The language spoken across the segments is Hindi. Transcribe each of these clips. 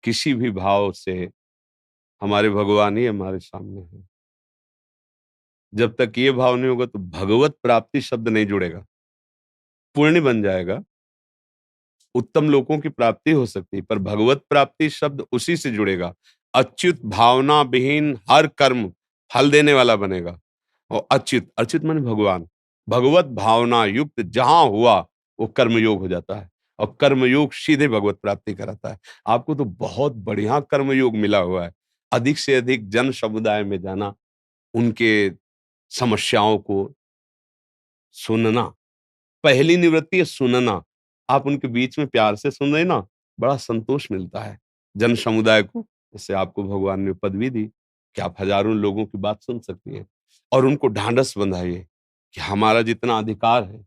किसी भी भाव से हमारे भगवान ही हमारे सामने हैं। जब तक ये भाव नहीं होगा तो भगवत प्राप्ति शब्द नहीं जुड़ेगा। पुण्य बन जाएगा, उत्तम लोकों की प्राप्ति हो सकती है, पर भगवत प्राप्ति शब्द उसी से जुड़ेगा। अच्युत भावना विहीन हर कर्म फल देने वाला बनेगा। और अच्युत, अच्युत माने भगवान, भगवत भावना युक्त जहां हुआ वो कर्मयोग हो जाता है, और कर्मयोग सीधे भगवत प्राप्ति कराता है। आपको तो बहुत बढ़िया कर्मयोग मिला हुआ है। अधिक से अधिक जन समुदाय में जाना, उनके समस्याओं को सुनना। पहली निवृत्ति है सुनना। आप उनके बीच में प्यार से सुन रहे ना, बड़ा संतोष मिलता है। जन समुदाय को, जैसे आपको भगवान ने पदवी दी कि आप हजारों लोगों की बात सुन सकती हैं, और उनको ढांढस बंधाइए कि हमारा जितना अधिकार है,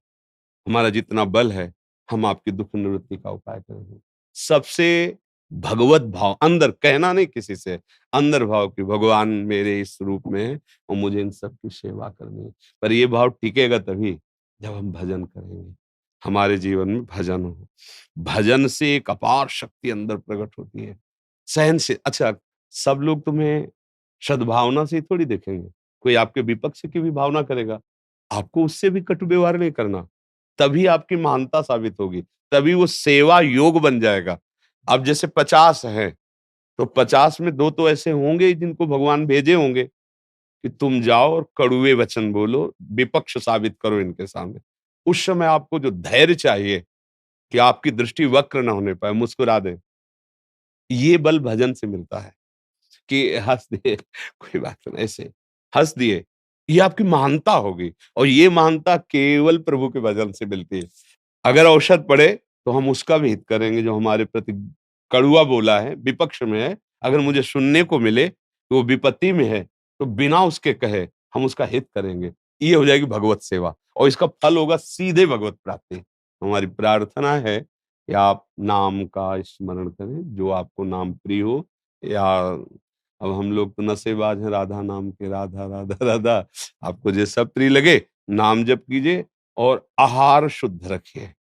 हमारा जितना बल है, हम आपकी दुख निवृत्ति का उपाय करेंगे। सबसे भगवत भाव अंदर, कहना नहीं किसी से, अंदर भाव कि भगवान मेरे इस रूप में है और मुझे इन सब की सेवा करनी है। पर ये भाव टिकेगा तभी जब हम भजन करेंगे, हमारे जीवन में भजन हो। भजन से एक अपार शक्ति अंदर प्रकट होती है। सहन से, अच्छा, सब लोग तुम्हें सद्भावना से ही थोड़ी देखेंगे। कोई आपके विपक्ष की भी भावना करेगा, आपको उससे भी कटु व्यवहार नहीं करना। तभी आपकी महानता साबित होगी, तभी वो सेवा योग बन जाएगा। अब जैसे 50 हैं, तो 50 में 2 तो ऐसे होंगे ही जिनको भगवान भेजे होंगे कि तुम जाओ और कड़ुए वचन बोलो, विपक्ष साबित करो इनके सामने। उस समय आपको जो धैर्य चाहिए कि आपकी दृष्टि वक्र ना होने पाए, मुस्कुरा दें। ये बल भजन से मिलता है कि हँस दिए, कोई बात नहीं, ऐसे हँस दिए, ये आपकी महानता होगी, और ये महानता केवल प्रभु के भजन से मिलती है। अगर औषध पड़े तो हम उसका भी हित करेंगे जो हमारे प्रति कड़ुआ बोला है, विपक्ष में है। अगर मुझे सुनने को मिले कि वो विपत्ति में है, तो बिना उसके कहे हम उसका हित करेंगे। ये हो जाएगी भगवत सेवा, और इसका फल होगा सीधे भगवत प्राप्ति। हमारी प्रार्थना है कि आप नाम का स्मरण करें, जो आपको नाम प्रिय हो, या अब हम लोग तो नशेबाज हैं राधा नाम के, राधा राधा राधा। आपको जैसा प्रिय लगे नाम जप कीजिए, और आहार शुद्ध रखिए,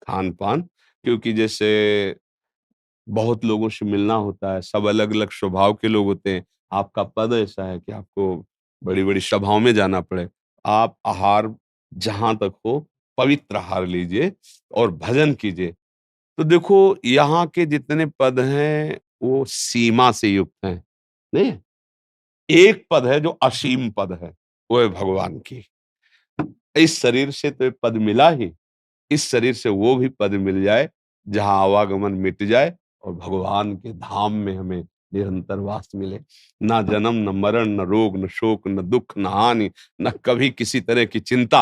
खान-पान, क्योंकि जैसे बहुत लोगों से मिलना होता है, सब अलग-अलग स्वभाव के लोग होते हैं। आपका पद ऐसा है कि आपको बड़ी-बड़ी सभाओं में जाना पड़े। आप आहार जहाँ तक हो पवित्र आहार लीजिए और भजन कीजिए। तो देखो यहाँ के जितने पद हैं वो सीमा से युक्त हैं, नहीं? एक पद है जो असीम पद है, वो है भगवान की। इस शरीर से तो ये पद मिला ही, इस शरीर से वो भी पद मिल जाए जहां आवागमन मिट जाए और भगवान के धाम में हमें निरंतर वास मिले। ना जन्म, न मरण, न रोग, न शोक, न दुख, न हानि, न कभी किसी तरह की चिंता।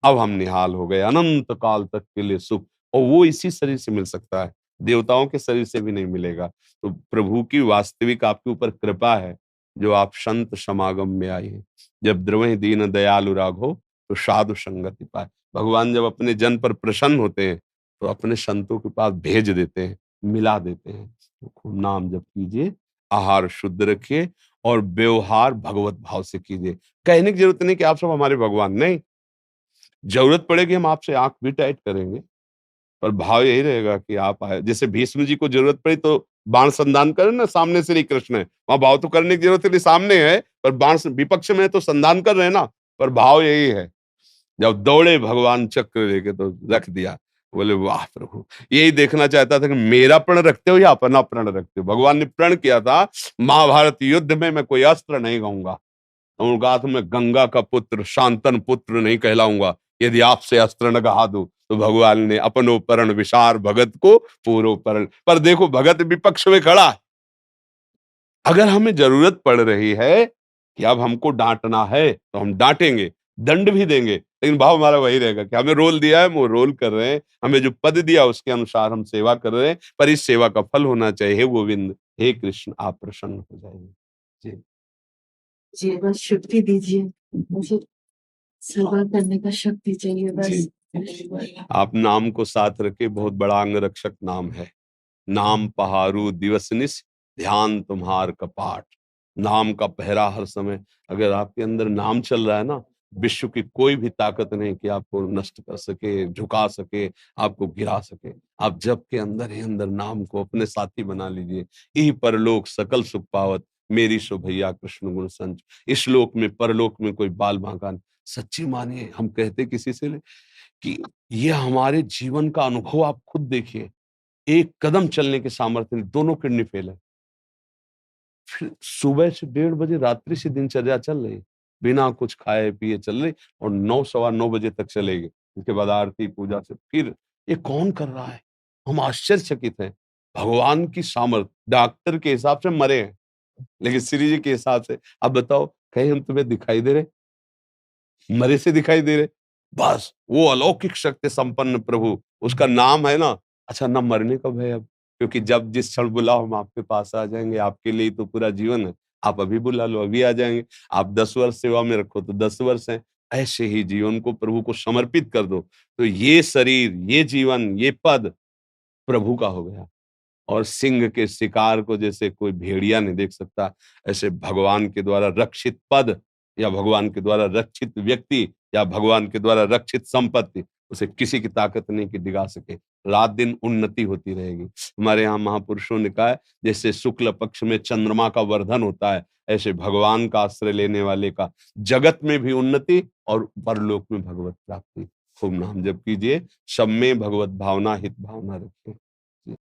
अब हम निहाल हो गए अनंत काल तक के लिए सुख, और वो इसी शरीर से मिल सकता है, देवताओं के शरीर से भी नहीं मिलेगा। तो प्रभु की वास्तविक आपके ऊपर कृपा है जो आप संत समागम में आए हैं। जब द्रवहि दीन दयालु राघो तो साधु संगति पाए। भगवान जब अपने जन पर प्रसन्न होते हैं तो अपने संतों के पास भेज देते हैं, मिला देते हैं। तो खूब नाम जप कीजिए, आहार शुद्ध रखिए, और व्यवहार भगवत भाव से कीजिए। कहने की जरूरत नहीं कि आप सब हमारे भगवान, नहीं। जरूरत पड़ेगी हम आपसे आंख भी टाइट करेंगे, पर भाव यही रहेगा कि आप आए। जैसे भीष्म जी को जरूरत पड़ी तो बाण संधान करें ना, सामने श्री कृष्ण है, वहां भाव तो करने की जरूरत नहीं, सामने है, पर बाण विपक्ष में है तो संधान कर रहे हैं ना, पर भाव यही है। जब दौड़े भगवान चक्र लेके तो रख दिया, बोले वाह प्रभु, यही देखना चाहता था कि मेरा प्रण रखते हो या अपना प्रण रखते हो। भगवान ने प्रण किया था महाभारत युद्ध में मैं कोई अस्त्र नहीं गाऊंगा, उन्होंने कहा था मैं गंगा का पुत्र शांतन पुत्र नहीं कहलाऊंगा यदि आपसे अस्त्र न गहा दूं। तो भगवान ने अपनो परण विशार भगत को पूरो परण, पर देखो भगत विपक्ष में खड़ा है। अगर हमें जरूरत पड़ रही है कि अब हमको डांटना है तो हम डांटेंगे, दंड भी देंगे, लेकिन भाव हमारा वही रहेगा कि हमें रोल दिया है, वो रोल कर रहे हैं, हमें जो पद दिया उसके अनुसार हम सेवा कर रहे हैं, पर इस सेवा का फल होना चाहिए। हे गोविंद, हे कृष्ण, आप प्रसन्न हो जाइए। जी। जी, बस शक्ति दीजिए, मुझे सेवा करने का शक्ति चाहिए बस। आप नाम को साथ रखे, बहुत बड़ा अंग रक्षक नाम है। नाम पहारू दिवस निस, ध्यान तुम्हार कपाट। नाम का पहरा हर समय, अगर आपके अंदर नाम चल रहा है ना, विश्व की कोई भी ताकत नहीं कि आपको नष्ट कर सके, झुका सके, आपको गिरा सके। आप जप के अंदर ही अंदर नाम को अपने साथी बना लीजिए। इहि परलोक सकल सुख पावत, मेरी सो भैया कृष्ण गुण संच। इस लोक में परलोक में कोई बाल बांका नहीं। सच्ची मानिए, हम कहते किसी से कि ये हमारे जीवन का अनुभव आप खुद देखिए। एक कदम चलने के सामर्थ्य नहीं, दोनों किडनी फेल है। फिर सुबह से 1:30 बजे रात्रि से दिनचर्या चल रही, बिना कुछ खाए पिए चल रही और 9 सवा 9 बजे तक चलेगी। उसके बाद आरती पूजा से फिर ये कौन कर रहा है? हम आश्चर्यचकित हैं। भगवान की सामर्थ, डॉक्टर के हिसाब से मरे हैं, लेकिन श्री जी के हिसाब से अब बताओ, कहीं हम तुम्हें दिखाई दे रहे? मरे से दिखाई दे रहे? बस वो अलौकिक शक्ति संपन्न प्रभु, उसका नाम है ना, अच्छा ना मरने का भय अब, क्योंकि जब जिस क्षण बुलाओ हम आपके पास आ जाएँगे, आपके लिए ही तो पूरा जीवन है। आप अभी बुला लो, अभी आ जाएँगे। आप 10 वर्ष सेवा में रखो तो 10 वर्ष हैं। ऐसे ही जीवन को प्रभु को समर्पित कर दो, तो ये शरीर, ये जीवन, ये पद प्रभु का हो गया। और सिंह के शिकार को जैसे कोई भेड़िया नहीं देख सकता, ऐसे भगवान के द्वारा रक्षित पद या भगवान के द्वारा रक्षित व्यक्ति या भगवान के द्वारा रक्षित संपत्ति, उसे किसी की ताकत नहीं कि डिगा सके। रात दिन उन्नति होती रहेगी। हमारे यहाँ महापुरुषों ने कहा है, जैसे शुक्ल पक्ष में चंद्रमा का वर्धन होता है, ऐसे भगवान का आश्रय लेने वाले का जगत में भी उन्नति और परलोक में भगवत प्राप्ति। खूब नाम जप कीजिए, सब में भगवत भावना हित भावना रखें।